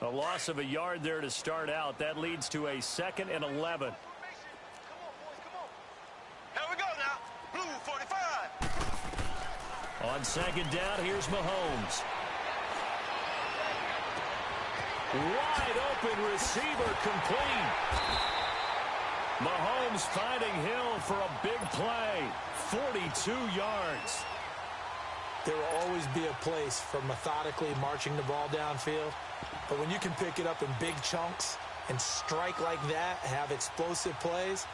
A loss of a yard there to start out. That leads to a 2nd and 11. Here we go now. Blue 45. On 2nd down, here's Mahomes. Wide open receiver complete. Mahomes finding Hill for a big play. 42 yards. There will always be a place for methodically marching the ball downfield. But when you can pick it up in big chunks and strike like that, have explosive plays,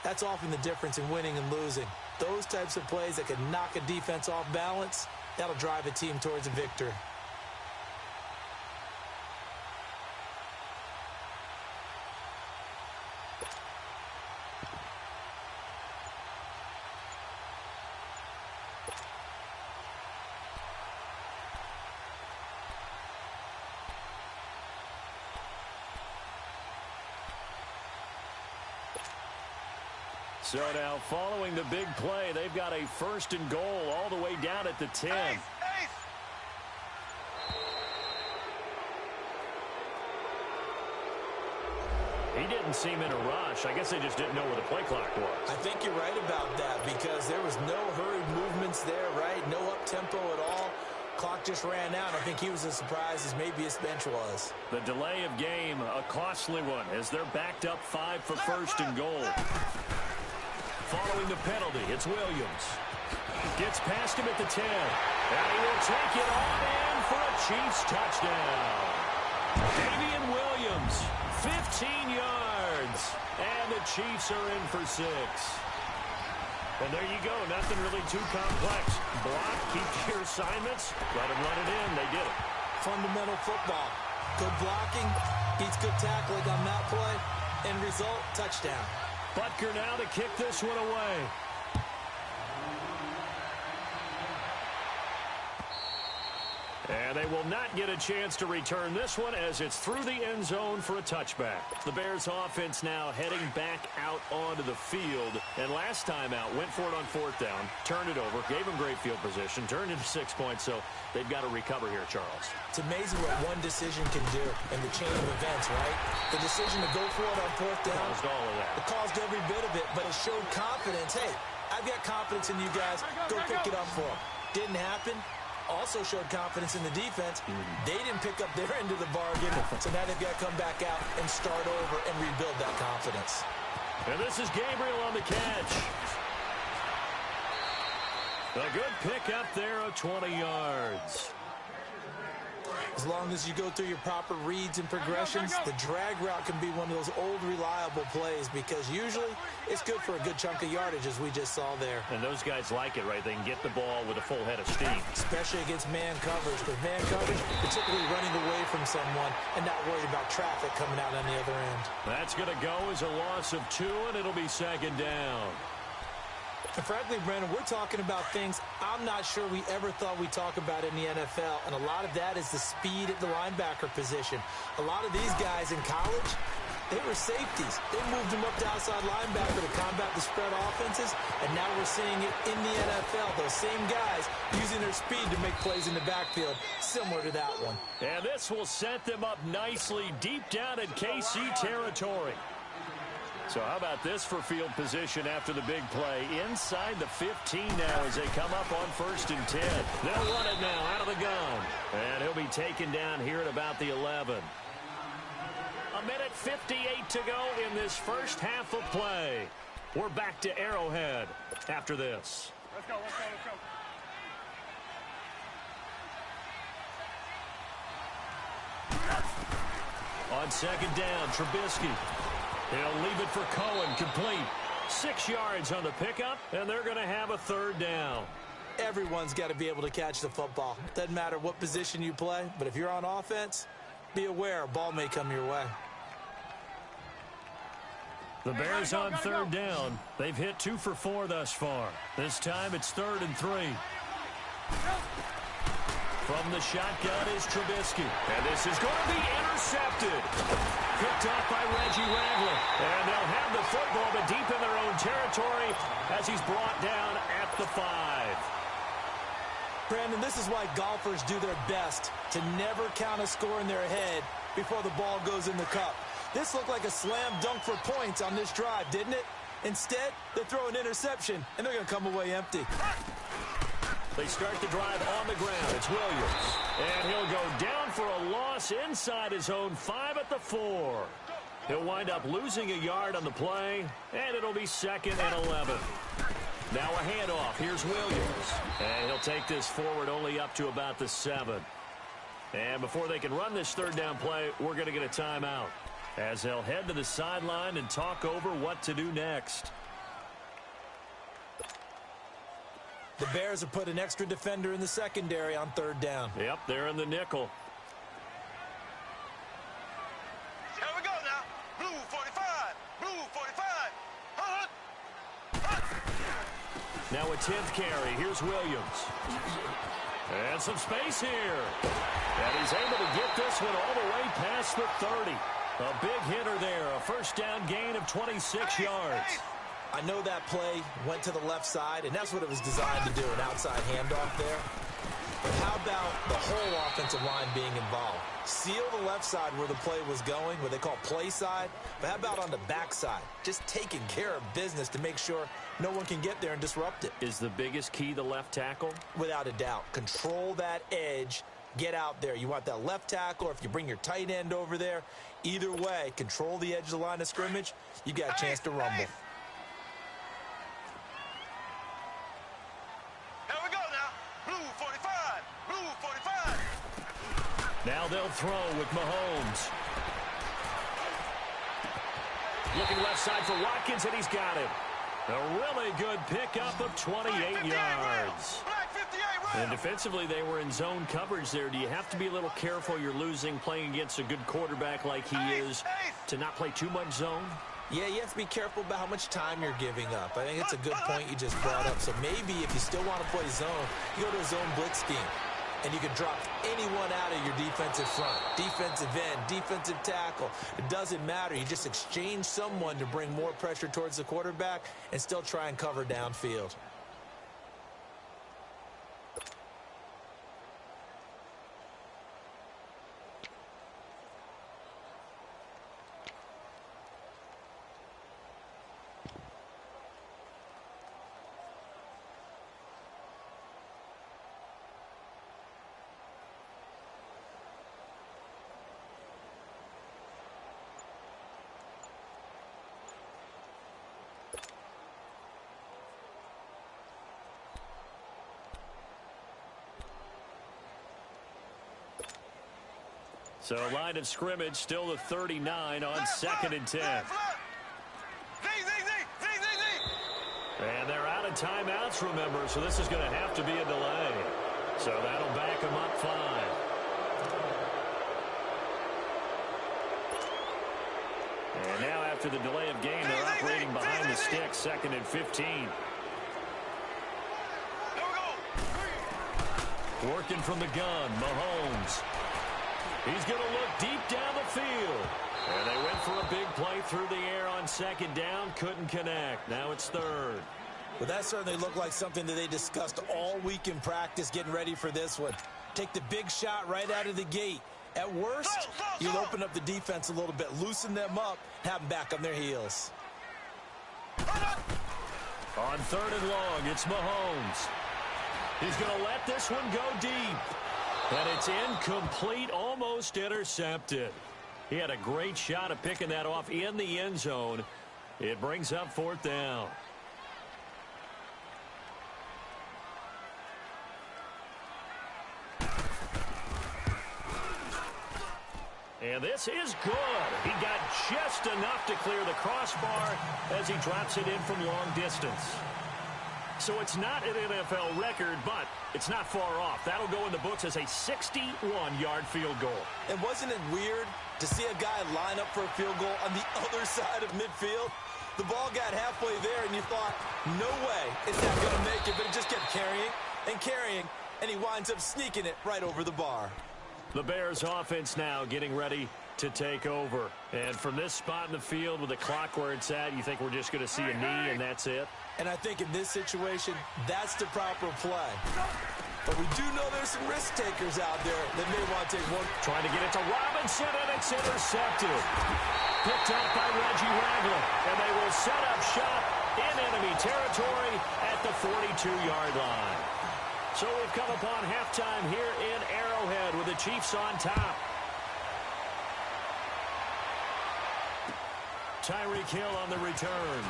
that's often the difference in winning and losing. Those types of plays that can knock a defense off balance, that'll drive a team towards a victory. So now, following the big play, they've got a 1st and goal all the way down at the 10. Ace. He didn't seem in a rush. I guess they just didn't know where the play clock was. I think you're right about that because there was no hurried movements there, right? No up-tempo at all. Clock just ran out. I think he was as surprised as maybe his bench was. The delay of game, a costly one, as they're backed up 5 for 1st and goal. Following the penalty, it's Williams. Gets past him at the 10. And he will take it on in for a Chiefs touchdown. Damian Williams, 15 yards. And the Chiefs are in for 6. And there you go, nothing really too complex. Block, keep your assignments, let them run it in. They did it. Fundamental football. Good blocking, beats good tackling on that play. End result, touchdown. Butker now to kick this one away. And they will not get a chance to return this one as it's through the end zone for a touchback. The Bears offense now heading back out onto the field. And last time out, went for it on 4th down, turned it over, gave them great field position, turned into 6 points. So they've got to recover here, Charles. It's amazing what one decision can do in the chain of events, right? The decision to go for it on 4th down. Caused all of that. It caused every bit of it, but it showed confidence. Hey, I've got confidence in you guys. Go pick it up for them. Didn't happen. Also showed confidence in the defense. They didn't pick up their end of the bargain, so now they've got to come back out and start over and rebuild that confidence. And this is Gabriel on the catch. A good pickup there of 20 yards. As long as you go through your proper reads and progressions, the drag route can be one of those old reliable plays because usually it's good for a good chunk of yardage, as we just saw there. And those guys like it, right? They can get the ball with a full head of steam. Especially against man coverage. With man coverage, particularly running away from someone and not worried about traffic coming out on the other end. That's going to go as a loss of 2, and it'll be 2nd down. And frankly, Brandon, we're talking about things I'm not sure we ever thought we'd talk about in the NFL, and a lot of that is the speed at the linebacker position. A lot of these guys in college, they were safeties. They moved them up to outside linebacker to combat the spread offenses, and now we're seeing it in the NFL. Those same guys using their speed to make plays in the backfield, similar to that one. And this will set them up nicely deep down in KC territory. So how about this for field position after the big play? Inside the 15 now as they come up on 1st and 10. They'll run it now out of the gun. And he'll be taken down here at about the 11. A minute 58 to go in this first half of play. We're back to Arrowhead after this. Let's go, let's go, let's go. On 2nd down, Trubisky. He'll leave it for Cohen, complete. 6 yards on the pickup, and they're going to have a 3rd down. Everyone's got to be able to catch the football. Doesn't matter what position you play, but if you're on offense, be aware a ball may come your way. The Bears on 3rd down. They've hit 2 for 4 thus far. This time it's 3rd and 3. From the shotgun is Trubisky. And this is going to be intercepted. Picked off by Reggie Ragland. And they'll have the football, but deep in their own territory as he's brought down at the 5. Brandon, this is why golfers do their best to never count a score in their head before the ball goes in the cup. This looked like a slam dunk for points on this drive, didn't it? Instead, they throw an interception, and they're going to come away empty. They start the drive on the ground. It's Williams. And he'll go down for a loss inside his own 5 at the 4. He'll wind up losing a yard on the play, and it'll be 2nd and 11. Now a handoff. Here's Williams. And he'll take this forward only up to about the 7. And before they can run this 3rd down play, we're going to get a timeout, as they'll head to the sideline and talk over what to do next. The Bears have put an extra defender in the secondary on 3rd down. Yep, they're in the nickel. Here we go now. Blue 45. Blue 45. Now a 10th carry. Here's Williams. And some space here. And he's able to get this one all the way past the 30. A big hitter there. A 1st down gain of 26 yards. I know that play went to the left side, and that's what it was designed to do, an outside handoff there. But how about the whole offensive line being involved? Seal the left side where the play was going, what they call play side. But how about on the back side? Just taking care of business to make sure no one can get there and disrupt it. Is the biggest key the left tackle? Without a doubt. Control that edge. Get out there. You want that left tackle, or if you bring your tight end over there, either way, control the edge of the line of scrimmage. You got a chance to rumble. Now they'll throw with Mahomes. Looking left side for Watkins, and he's got it. A really good pickup of 28 yards. And defensively, they were in zone coverage there. Do you have to be a little careful you're losing playing against a good quarterback like he is to not play too much zone? Yeah, you have to be careful about how much time you're giving up. I think it's a good point you just brought up. So maybe if you still want to play zone, you go to a zone blitz scheme. And you can drop anyone out of your defensive front, defensive end, defensive tackle. It doesn't matter. You just exchange someone to bring more pressure towards the quarterback and still try and cover downfield. So line of scrimmage still the 39 on 2nd and 10. And they're out of timeouts, remember, so this is going to have to be a delay. So that'll back them up 5. And now after the delay of game, they're operating behind the sticks, 2nd and 15. Working from the gun, Mahomes. He's going to look deep down the field. And they went for a big play through the air on 2nd down. Couldn't connect. Now it's 3rd. Well, that certainly looked like something that they discussed all week in practice getting ready for this one. Take the big shot right out of the gate. At worst, you'll open up the defense a little bit, loosen them up, have them back on their heels. On 3rd and long, it's Mahomes. He's going to let this one go deep. And it's incomplete, almost intercepted. He had a great shot at picking that off in the end zone. It brings up 4th down. And this is good. He got just enough to clear the crossbar as he drops it in from long distance. So it's not an NFL record, but it's not far off. That'll go in the books as a 61-yard field goal. And wasn't it weird to see a guy line up for a field goal on the other side of midfield? The ball got halfway there, and you thought, no way is that going to make it, but it just kept carrying and carrying, and he winds up sneaking it right over the bar. The Bears offense now getting ready to take over. And from this spot in the field with the clock where it's at, you think we're just going to see a knee and that's it? And I think in this situation, that's the proper play. But we do know there's some risk takers out there that may want to take one. Trying to get it to Robinson, and it's intercepted. Picked up by Reggie Ragland, and they will set up shop in enemy territory at the 42-yard line. So we've come upon halftime here in Arrowhead with the Chiefs on top. Tyreek Hill on the return.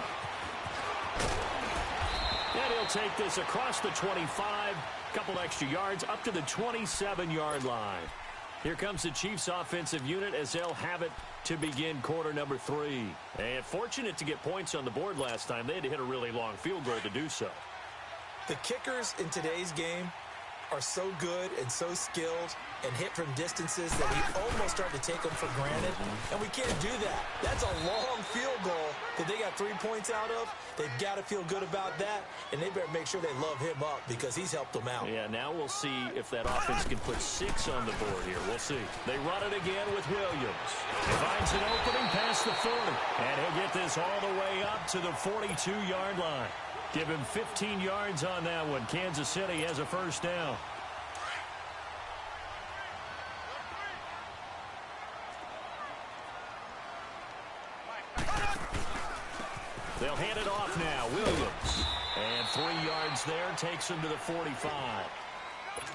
And he'll take this across the 25, couple extra yards up to the 27-yard line. Here comes the Chiefs offensive unit as they'll have it to begin quarter number 3. And fortunate to get points on the board last time. They had to hit a really long field goal to do so. The kickers in today's game are so good and so skilled and hit from distances that we almost start to take them for granted, and we can't do that. That's a long field goal that they got 3 points out of. They've got to feel good about that, and they better make sure they love him up because he's helped them out. Yeah, now we'll see if that offense can put 6 on the board here. We'll see. They run it again with Williams. Finds an opening past the 40, and he'll get this all the way up to the 42-yard line. Give him 15 yards on that one. Kansas City has a first down. They'll hand it off now. Williams. And 3 yards there. Takes him to the 45.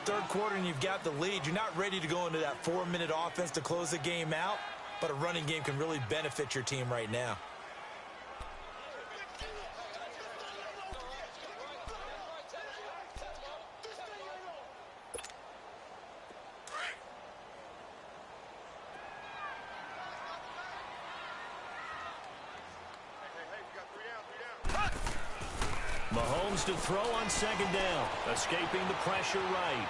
Third quarter and you've got the lead. You're not ready to go into that 4-minute offense to close the game out, but a running game can really benefit your team right now. Mahomes to throw on second down. Escaping the pressure right.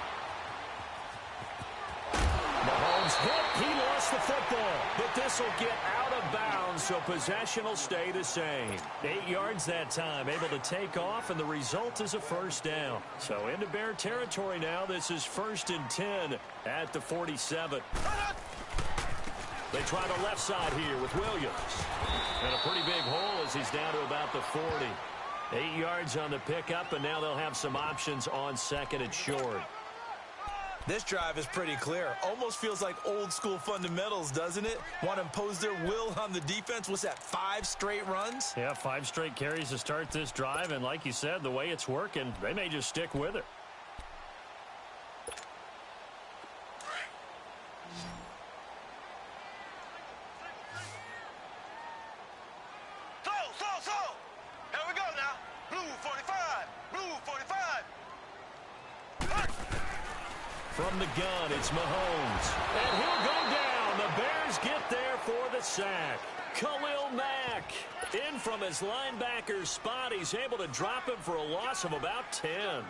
Mahomes hit. He lost the football. But this will get out of bounds, so possession will stay the same. 8 yards that time. Able to take off, and the result is a first down. So into Bear territory now. This is 1st and 10 at the 47. They try the left side here with Williams. And a pretty big hole as he's down to about the 40. 8 yards on the pickup, and now they'll have some options on second and short. This drive is pretty clear. Almost feels like old school fundamentals, doesn't it? Want to impose their will on the defense. What's that, 5 straight runs? Yeah, 5 straight carries to start this drive, and like you said, the way it's working, they may just stick with it. From the gun, it's Mahomes. And he'll go down. The Bears get there for the sack. Khalil Mack in from his linebacker spot. He's able to drop him for a loss of about 10.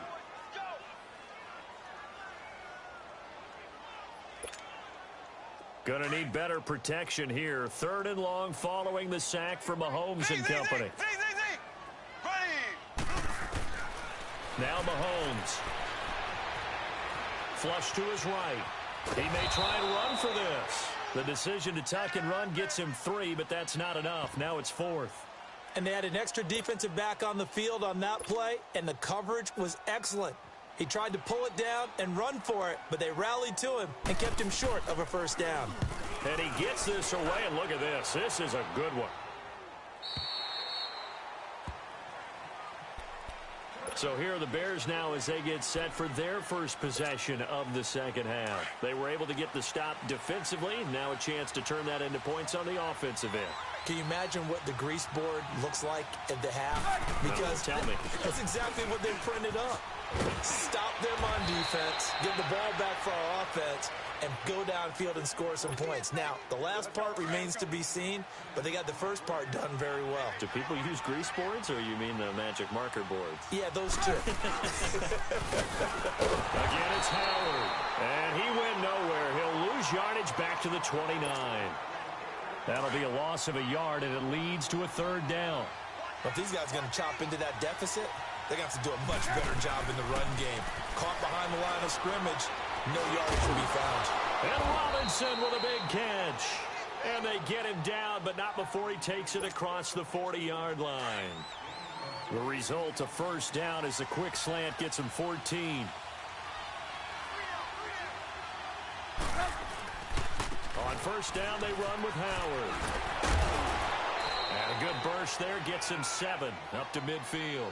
Gonna need better protection here. 3rd and long following the sack for Mahomes and company. Now Mahomes. Flush to his right. He may try and run for this. The decision to tuck and run gets him 3, but that's not enough. Now it's 4th. And they had an extra defensive back on the field on that play, and the coverage was excellent. He tried to pull it down and run for it, but they rallied to him and kept him short of a first down. And he gets this away, and look at this. This is a good one. So here are the Bears now as they get set for their first possession of the second half. They were able to get the stop defensively. Now a chance to turn that into points on the offensive end. Can you imagine what the grease board looks like at the half? Because tell me. That's exactly what they printed up. Stop them on defense, get the ball back for our offense, and go downfield and score some points. Now, the last part remains to be seen, but they got the first part done very well. Do people use grease boards, or you mean the magic marker boards? Yeah, those two. Again, it's Howard. And he went nowhere. He'll lose yardage back to the 29. That'll be a loss of a yard, and it leads to a 3rd down. But if these guys are going to chop into that deficit, they're going to have to do a much better job in the run game. Caught behind the line of scrimmage, no yardage will be found. And Robinson with a big catch. And they get him down, but not before he takes it across the 40-yard line. The result, a first down, as the quick slant gets him 14. On first down, they run with Howard. And a good burst there gets him 7 up to midfield.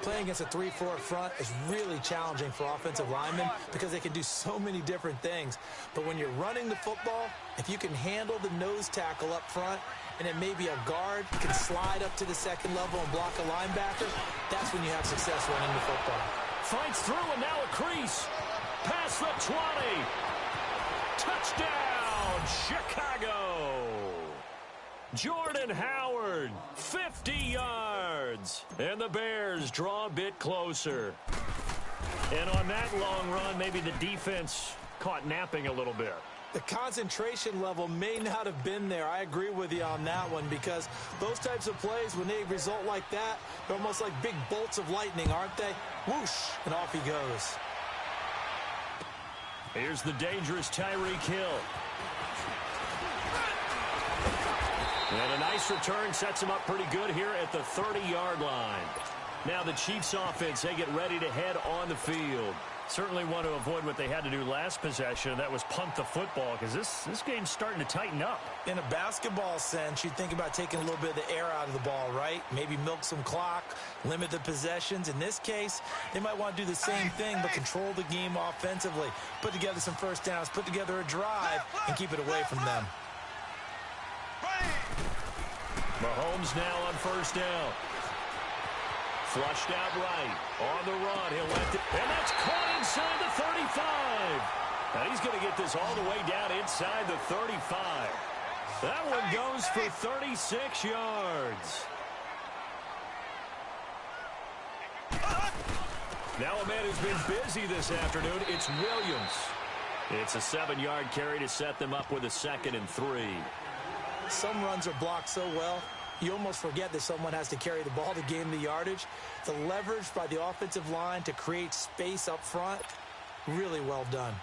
Playing against a 3-4 front is really challenging for offensive linemen because they can do so many different things. But when you're running the football, if you can handle the nose tackle up front, and then maybe a guard can slide up to the second level and block a linebacker, that's when you have success running the football. Fights through, and now a crease. Past the 20. Touchdown, Chicago. Jordan Howard, 50 yards. And the Bears draw a bit closer. And on that long run, maybe the defense caught napping a little bit. The concentration level may not have been there. I agree with you on that one because those types of plays, when they result like that, they're almost like big bolts of lightning, aren't they? Whoosh, and off he goes. Here's the dangerous Tyreek Hill. And a nice return sets him up pretty good here at the 30-yard line. Now the Chiefs offense, they get ready to head on the field. Certainly want to avoid what they had to do last possession. That was punt the football because this game's starting to tighten up. In a basketball sense, you think about taking a little bit of the air out of the ball, right? Maybe milk some clock, limit the possessions. In this case, they might want to do the same thing but control the game offensively. Put together some first downs, put together a drive, and keep it away from them. Mahomes now on first down. Flushed out right. On the run. He'll let it. And that's caught inside the 35. Now he's going to get this all the way down inside the 35. That one goes for 36 yards. Now a man who's been busy this afternoon, it's Williams. It's a 7-yard carry to set them up with a 2nd and 3. Some runs are blocked so well, you almost forget that someone has to carry the ball to gain the yardage. The leverage by the offensive line to create space up front, really well done.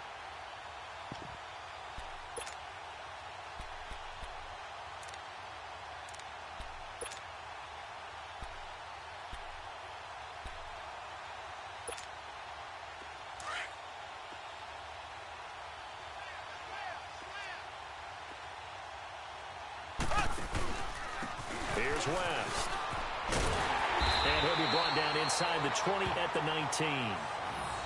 Here's West. And he'll be brought down inside the 20 at the 19.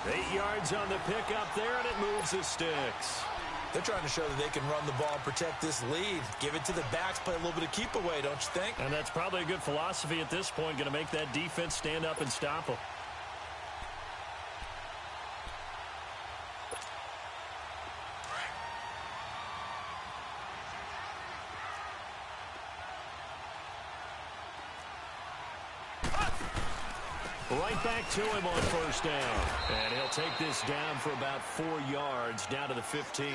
8 yards on the pickup there, and it moves the sticks. They're trying to show that they can run the ball and protect this lead. Give it to the backs, play a little bit of keep away, don't you think? And that's probably a good philosophy at this point, going to make that defense stand up and stop them. Right back to him on first down. And he'll take this down for about 4 yards, down to the 15.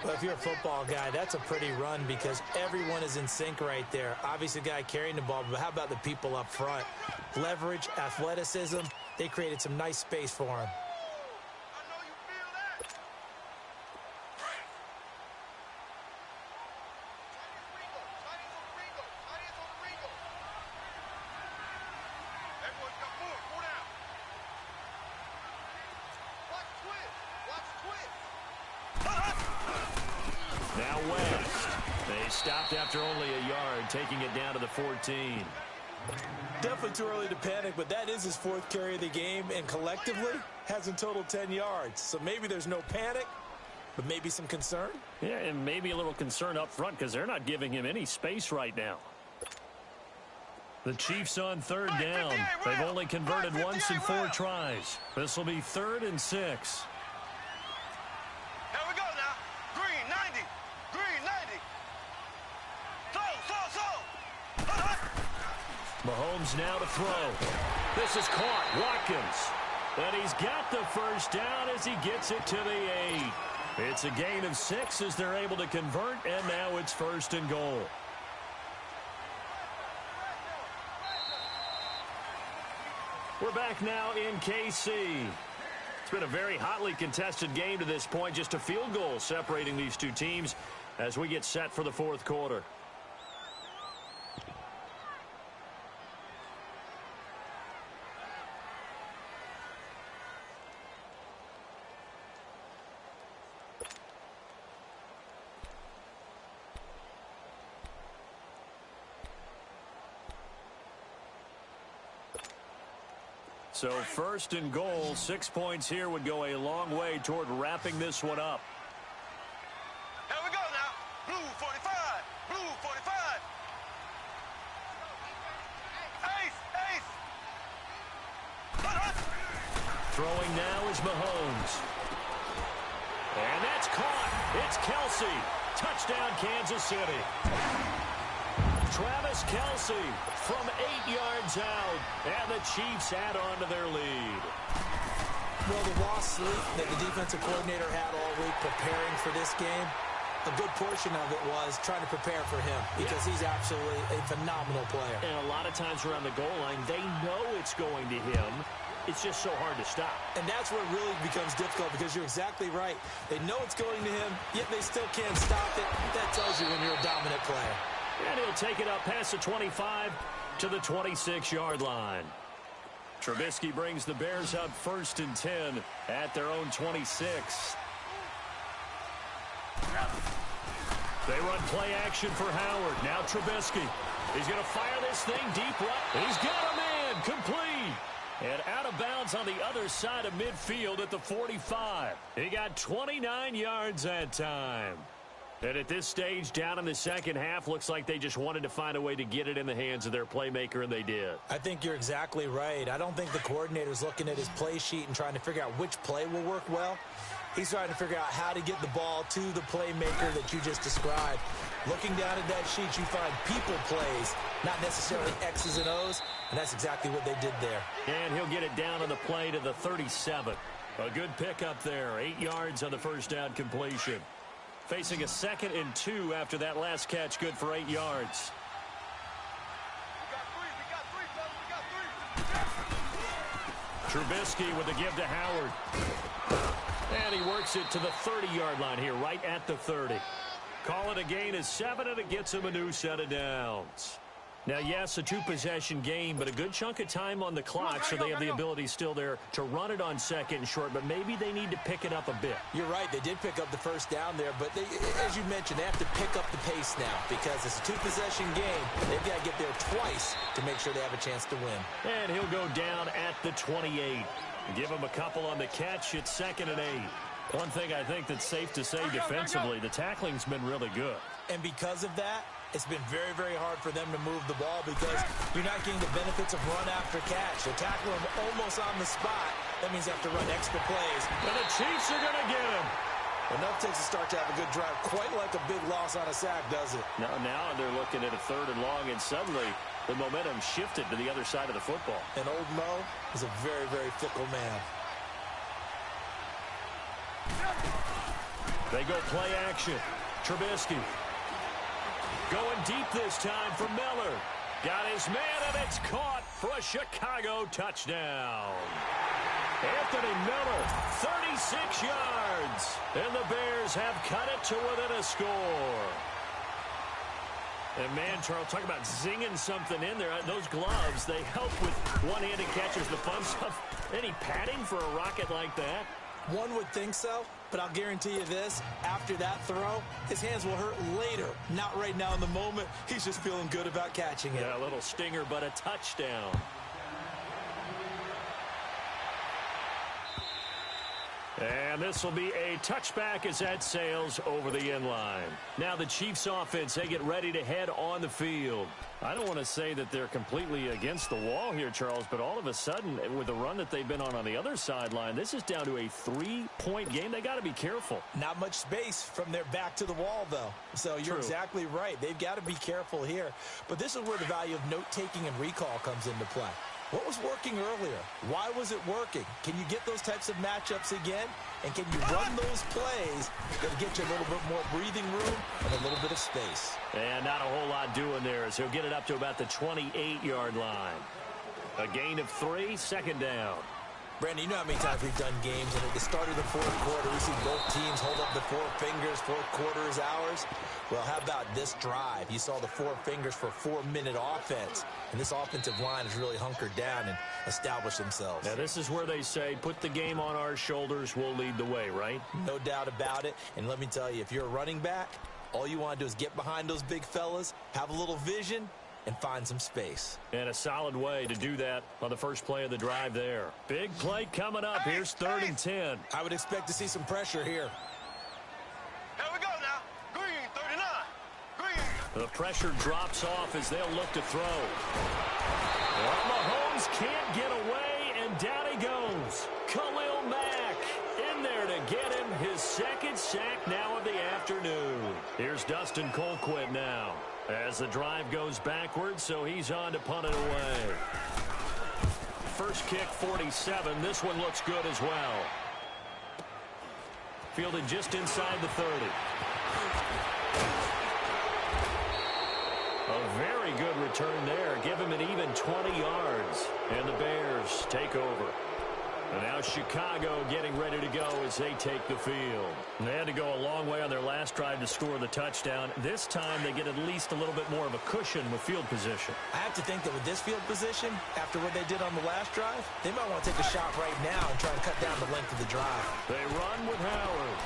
Well, if you're a football guy, that's a pretty run because everyone is in sync right there. Obviously, the guy carrying the ball, but how about the people up front? Leverage, athleticism, they created some nice space for him. Now West. They stopped after only a yard, taking it down to the 14. Definitely too early to panic, but that is his 4th carry of the game, and collectively has in total 10 yards. So maybe there's no panic, but maybe some concern. Yeah, and maybe a little concern up front because they're not giving him any space right now. The Chiefs on 3rd down. They've only converted once in 4 tries. This will be 3rd and 6. Here we go now. Green 90. Green 90. Slow. Mahomes now to throw. This is caught. Watkins. And he's got the first down as he gets it to the 8. It's a gain of 6 as they're able to convert, and now it's 1st and goal. We're back now in KC. It's been a very hotly contested game to this point. Just a field goal separating these two teams as we get set for the 4th quarter. So first and goal, 6 points here would go a long way toward wrapping this one up. Here we go now. Blue 45. Blue 45. Ace. Ace. Throwing now is Mahomes. And that's caught. It's Kelsey. Touchdown, Kansas City. Travis Kelsey from 8 yards out. And the Chiefs add on to their lead. Well, the lost sleep that the defensive coordinator had all week preparing for this game, a good portion of it was trying to prepare for him because he's absolutely a phenomenal player. And a lot of times around the goal line, they know it's going to him. It's just so hard to stop. And that's where it really becomes difficult because you're exactly right. They know it's going to him, yet they still can't stop it. That tells you when you're a dominant player. And he'll take it up past the 25 to the 26-yard line. Trubisky brings the Bears up 1st and 10 at their own 26. They run play action for Howard. Now Trubisky. He's going to fire this thing deep right. He's got him in. Complete. And out of bounds on the other side of midfield at the 45. He got 29 yards that time. And at this stage, down in the second half, looks like they just wanted to find a way to get it in the hands of their playmaker, and they did. I think you're exactly right. I don't think the coordinator's looking at his play sheet and trying to figure out which play will work well. He's trying to figure out how to get the ball to the playmaker that you just described. Looking down at that sheet, you find people plays, not necessarily X's and O's, and that's exactly what they did there. And he'll get it down on the play to the 37. A good pickup there, 8 yards on the first down completion. Facing a 2nd and 2 after that last catch, good for 8 yards. Trubisky with the give to Howard. And he works it to the 30-yard line here, right at the 30. Call it a gain of 7, and it gets him a new set of downs. Now, yes, a 2-possession game, but a good chunk of time on the clock, so they have the ability still there to run it on 2nd and short, but maybe they need to pick it up a bit. You're right. They did pick up the first down there, but they, as you mentioned, they have to pick up the pace now because it's a 2-possession game. They've got to get there twice to make sure they have a chance to win. And he'll go down at the 28. Give him a couple on the catch. It's 2nd and 8. One thing I think that's safe to say defensively, the tackling's been really good. And because of that, it's been very, very hard for them to move the ball because you're not getting the benefits of run after catch. They're tackling him almost on the spot. That means they have to run extra plays. And the Chiefs are going to get him. Enough takes a start to have a good drive. Quite like a big loss on a sack, does it? Now they're looking at a 3rd and long, and suddenly the momentum shifted to the other side of the football. And old Mo is a very, very fickle man. They go play action. Trubisky. Going deep this time for Miller. Got his man, and it's caught for a Chicago touchdown. Anthony Miller, 36 yards. And the Bears have cut it to within a score. And, man, Charles, talk about zinging something in there. Those gloves, they help with one-handed catches, the fun stuff. Any padding for a rocket like that? One would think so, but I'll guarantee you this. After that throw, his hands will hurt later. Not right now in the moment. He's just feeling good about catching it. Yeah, a little stinger, but a touchdown. And this will be a touchback as that sails over the end line. Now the Chiefs offense, they get ready to head on the field. I don't want to say that they're completely against the wall here, Charles, but all of a sudden, with the run that they've been on the other sideline, this is down to a 3-point game. They got to be careful. Not much space from their back to the wall, though. So you're exactly right. They've got to be careful here. But this is where the value of note-taking and recall comes into play. What was working earlier? Why was it working? Can you get those types of matchups again? And can you run those plays that get you a little bit more breathing room and a little bit of space? And not a whole lot doing there, so he'll get it up to about the 28-yard line. A gain of 3, 2nd down. Brandon, you know how many times we've done games, and at the start of the 4th quarter, we see both teams hold up the 4 fingers, 4th quarter is ours. Well, how about this drive? You saw the 4 fingers for 4-minute offense, and this offensive line has really hunkered down and established themselves. Now, this is where they say, put the game on our shoulders, we'll lead the way, right? No doubt about it, and let me tell you, if you're a running back, all you want to do is get behind those big fellas, have a little vision, and find some space. And a solid way to do that on the first play of the drive there. Big play coming up. Here's 3rd and 10. I would expect to see some pressure here. Here we go now. Green, 39. Green. The pressure drops off as they'll look to throw. Well, Mahomes can't get away, and down he goes. Khalil Mack in there to get him his 2nd sack now of the afternoon. Here's Dustin Colquitt now as the drive goes backwards, so he's on to punt it away. First kick, 47. This one looks good as well. Fielded just inside the 30. A very good return there. Give him an even 20 yards. And the Bears take over. And now Chicago getting ready to go as they take the field. And they had to go a long way on their last drive to score the touchdown. This time they get at least a little bit more of a cushion with field position. I have to think that with this field position, after what they did on the last drive, they might want to take a shot right now and try and cut down the length of the drive. They run with Howard.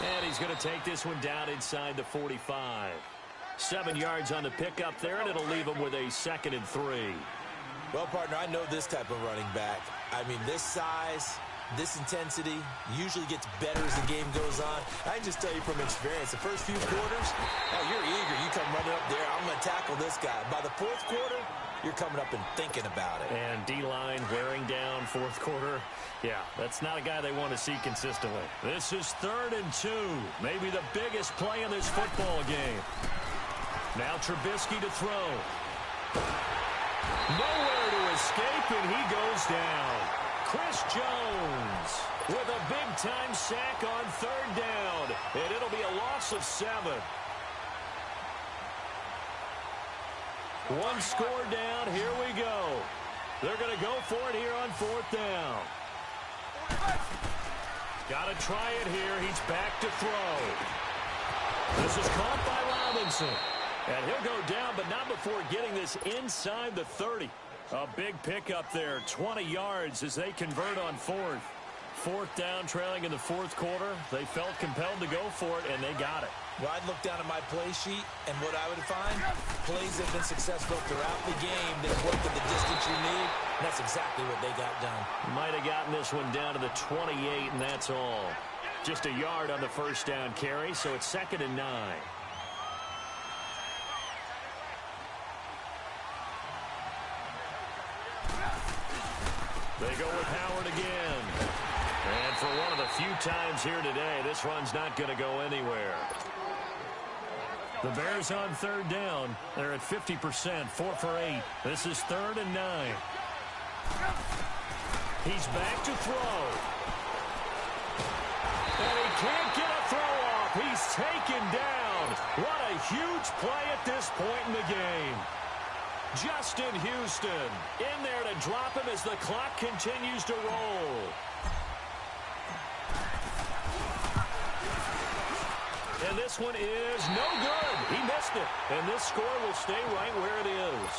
And he's going to take this one down inside the 45. 7 yards on the pickup there, and it'll leave him with a 2nd and 3. Well, partner, I know this type of running back. I mean, this size, this intensity usually gets better as the game goes on. I can just tell you from experience, the first few quarters, oh, you're eager. You come running up there, I'm going to tackle this guy. By the 4th quarter, you're coming up and thinking about it. And D-line wearing down 4th quarter. Yeah, that's not a guy they want to see consistently. This is 3rd and 2. Maybe the biggest play in this football game. Now Trubisky to throw. Nowhere to escape, and he goes down. Chris Jones with a big-time sack on 3rd down, and it'll be a loss of 7. One score down. Here we go. They're going to go for it here on 4th down. Got to try it here. He's back to throw. This is caught by Robinson. And he'll go down, but not before getting this inside the 30. A big pickup there, 20 yards as they convert on 4th. 4th down, trailing in the 4th quarter. They felt compelled to go for it, and they got it. Well, I'd look down at my play sheet, and what I would find, plays have been successful throughout the game. They've worked at the distance you need, and that's exactly what they got done. Might have gotten this one down to the 28, and that's all. Just a yard on the 1st down carry, so it's 2nd and 9. They go with Howard again. And for one of the few times here today, this run's not going to go anywhere. The Bears on 3rd down. They're at 50%, 4 for 8. This is 3rd and 9. He's back to throw. And he can't get a throw off. He's taken down. What a huge play at this point in the game. Justin Houston in there to drop him as the clock continues to roll. And this one is no good. He missed it. And this score will stay right where it is.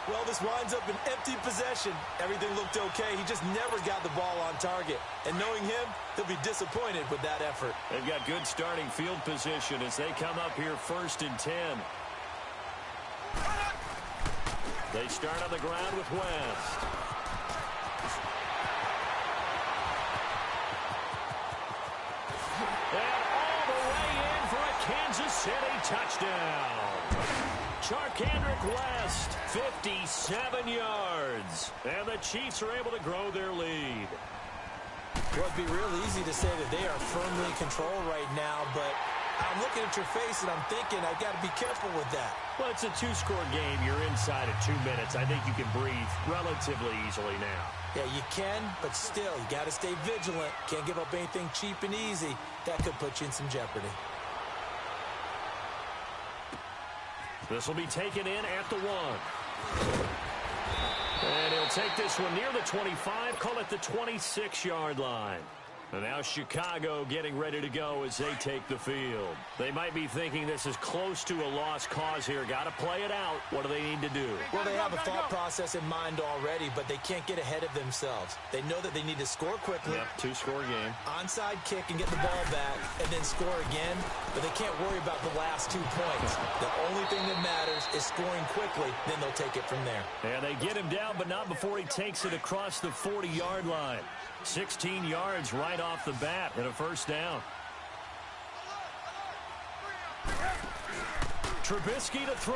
Well, this winds up an empty possession. Everything looked okay. He just never got the ball on target. And knowing him, he'll be disappointed with that effort. They've got good starting field position as they come up here 1st and 10. They start on the ground with West. And all the way in for a Kansas City touchdown. Charkandrick West, 57 yards. And the Chiefs are able to grow their lead. Well, it'd be real easy to say that they are firmly in control right now, but I'm looking at your face and I'm thinking I've got to be careful with that. Well, it's a 2-score game. You're inside at 2 minutes. I think you can breathe relatively easily now. Yeah, you can, but still, you got to stay vigilant. Can't give up anything cheap and easy. That could put you in some jeopardy. This will be taken in at the 1. And he'll take this one near the 25, call it the 26-yard line. And now Chicago getting ready to go as they take the field. They might be thinking this is close to a lost cause here. Got to play it out. What do they need to do? Well, they have a thought process in mind already, but they can't get ahead of themselves. They know that they need to score quickly. Yep, two-score game. Onside kick and get the ball back and then score again, but they can't worry about the last 2 points. The only thing that matters is scoring quickly, then they'll take it from there. And they get him down, but not before he takes it across the 40-yard line. 16 yards right off the bat and a first down. Trubisky to throw.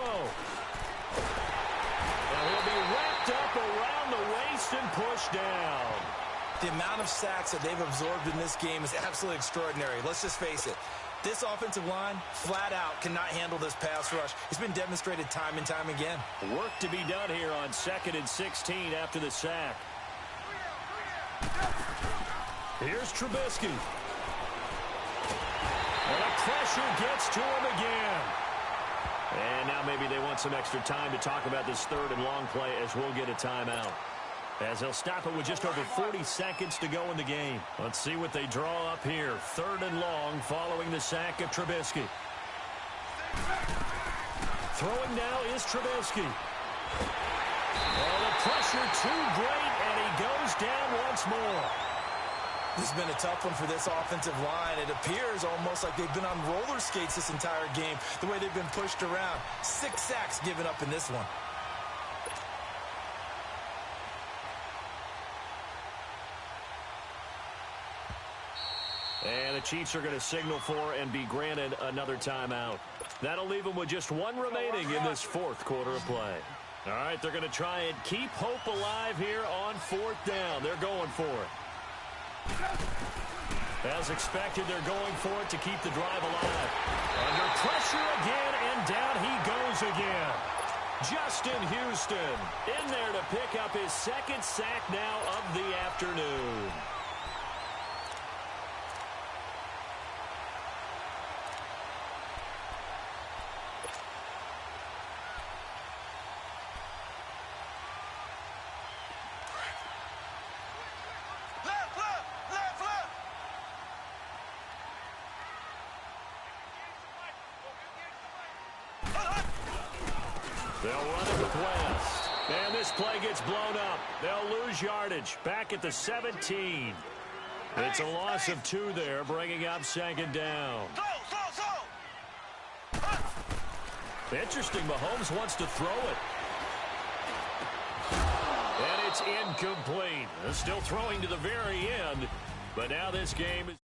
And he'll be wrapped up around the waist and pushed down. The amount of sacks that they've absorbed in this game is absolutely extraordinary. Let's just face it. This offensive line, flat out, cannot handle this pass rush. It's been demonstrated time and time again. Work to be done here on 2nd and 16 after the sack. Here's Trubisky. And the pressure gets to him again. And now maybe they want some extra time to talk about this 3rd and long play as we'll get a timeout. As they'll stop it with just over 40 seconds to go in the game. Let's see what they draw up here. 3rd and long following the sack of Trubisky. Throwing now is Trubisky. Oh, the pressure too great, and he goes down once more. This has been a tough one for this offensive line. It appears almost like they've been on roller skates this entire game, the way they've been pushed around. 6 sacks given up in this one. And the Chiefs are going to signal for and be granted another timeout. That'll leave them with just 1 remaining in this 4th quarter of play. All right, they're going to try and keep hope alive here on 4th down. They're going for it. As expected, they're going for it to keep the drive alive. Under pressure again, and down he goes again. Justin Houston in there to pick up his 2nd sack now of the afternoon. They'll run it with West. And this play gets blown up. They'll lose yardage. Back at the 17. It's a loss of 2 there, bringing up 2nd down. Interesting, Mahomes wants to throw it. And it's incomplete. They're still throwing to the very end. But now this game is...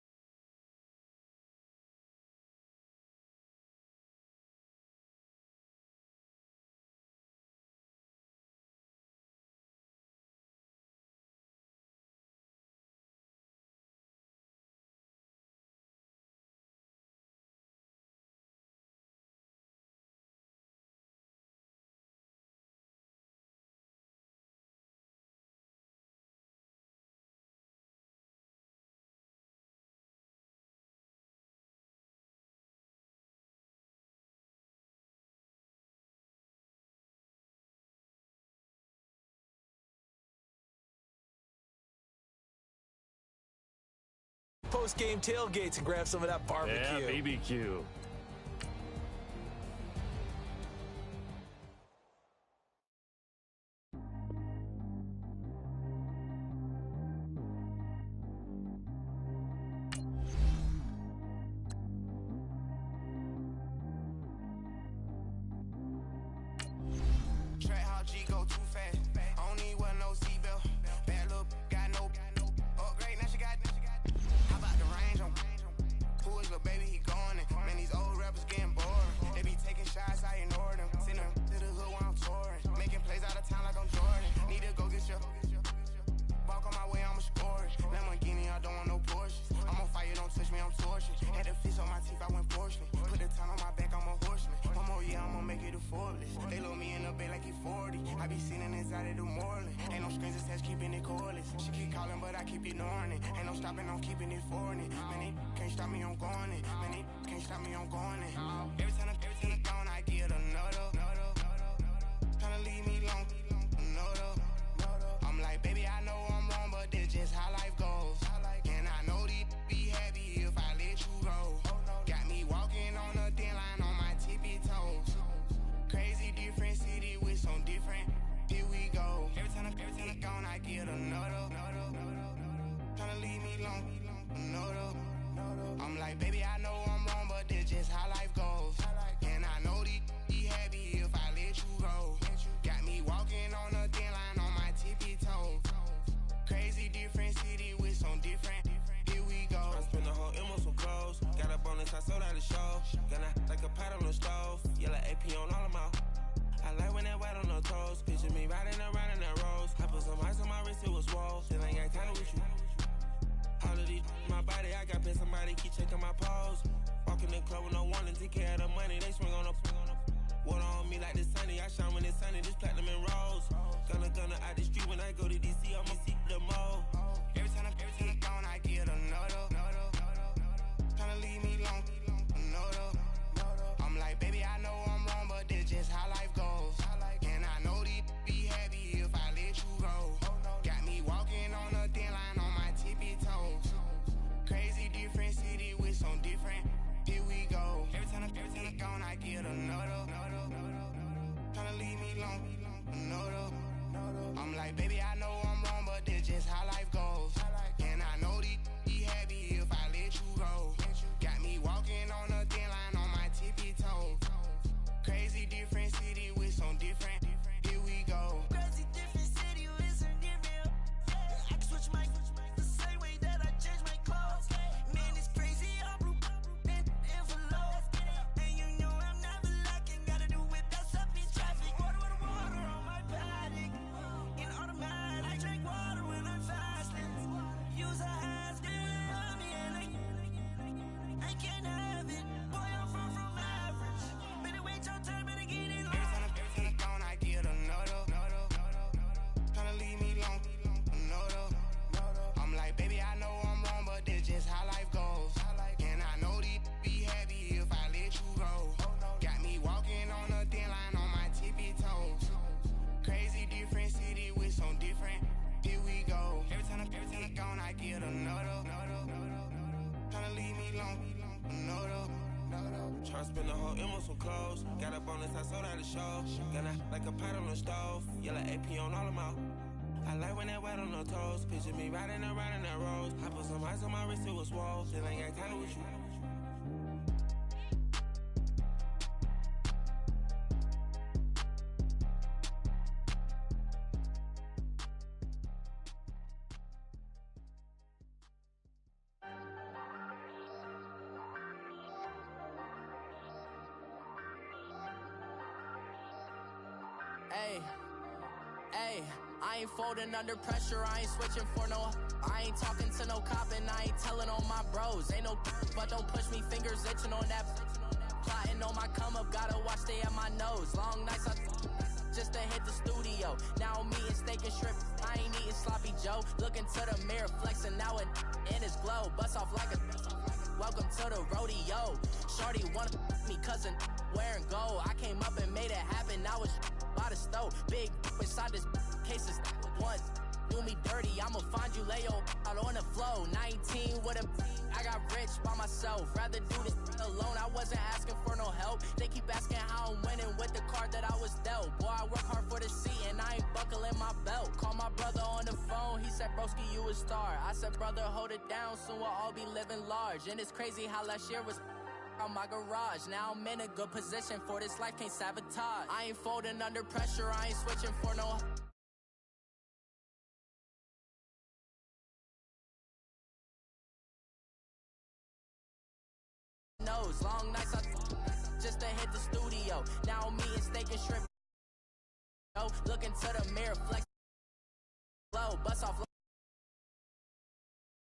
Post-game tailgates and grab some of that barbecue. Yeah, BBQ. I'm like, baby, I know I'm wrong, but this just how life goes. And I know these like, baby, I know I'm wrong, but this just how life goes. And I know these be happy if I let you go. Got me walking on a thin line on my tippy toes. Crazy different city with some different. Here we go. I spent the whole M on some clothes. Got up on this, I sold out the show. Gonna like a pot on the stove. Yellow AP on all of my. I like when that white on the toes. Picture me riding around in that rose. I put some ice on my wrist, it was swole. Still ain't got time with you. All of these my body, I got paid somebody keep checking my pose. Walk in the club with no warning, take care of the money. They swing on the water on me like the sunny. I shine when it's sunny, this platinum and rose. Gonna out the street when I go to DC, I'ma see the mode. Every time I'm gone, I get another. Tryna leave me long, another. I'm like, baby, I know I'm wrong, but this just how life goes. And I know these be happy if I let you go. Got me walking on a thin line on my tippy toes. Crazy different city with some different. Here we go. Every time I'm gone, I get another. Tryna leave me long, another. I'm like, baby, I know I'm wrong, but this just how life goes. And I know these be happy if I let you go. Got me walking on a thin line on my tippy toes. Crazy different city with some different. Here we go. Crazy different city with some different. I can switch my the same way that I change my clothes. Man, it's crazy. I'm blue envelope. And you know I'm never lacking. Gotta do it. That's up in traffic. Water on my paddock. In automatic. I drink water when I'm fasting. Use a ass on me and I can't have it. Boy, I'm far from average. Better wait your turn, better get in line. Every time I'm gone, I get another. Tryna leave me long, another. I'm like, baby, I know I'm wrong, but this just how life goes. And I know these be happy if I let you go. Got me walking on a thin line on my tippy toes. Crazy different city with some different. Here we go. Every time I'm gone, I get another. Tryna leave me long, another. Try to spend the whole M on some clothes. Got up on this, I sold out the show. Gonna like a pot on the stove. Yellow AP on all of my. I like when that white on the toes. Picture me riding around in that rose. I put some ice on my wrist, it was swole. Still ain't got time with you. Hey, I ain't folding under pressure, I ain't switching for no. I ain't talking to no cop and I ain't telling on my bros. Ain't no but don't push me, fingers itching on that. Plotting on my come up, gotta watch stay at my nose. Long nights I just to hit the studio. Now I'm eating steak and shrimp, I ain't eating sloppy Joe. Looking to the mirror, flexing now it in his glow. Bust off like a welcome to the rodeo. Shorty wanna me cousin wearing gold. I came up and made it happen, now it's by the stove. Big inside this case is once do me dirty, I'ma find you lay your out on the floor. 19 with a I got rich by myself, rather do this alone. I wasn't asking for no help. They keep asking how I'm winning with the card that I was dealt. Boy, I work hard for the seat and I ain't buckling my belt. Call my brother on the phone, he said, broski, you a star. I said, brother, hold it down, soon we'll all be living large. And it's crazy how last year was on my garage. Now I'm in a good position for this life, can't sabotage. I ain't folding under pressure, I ain't switching for no. Nose, long nights I just to hit the studio. Now I'm eating steak and shrimp. Looking to the mirror, flex. Low, bust off.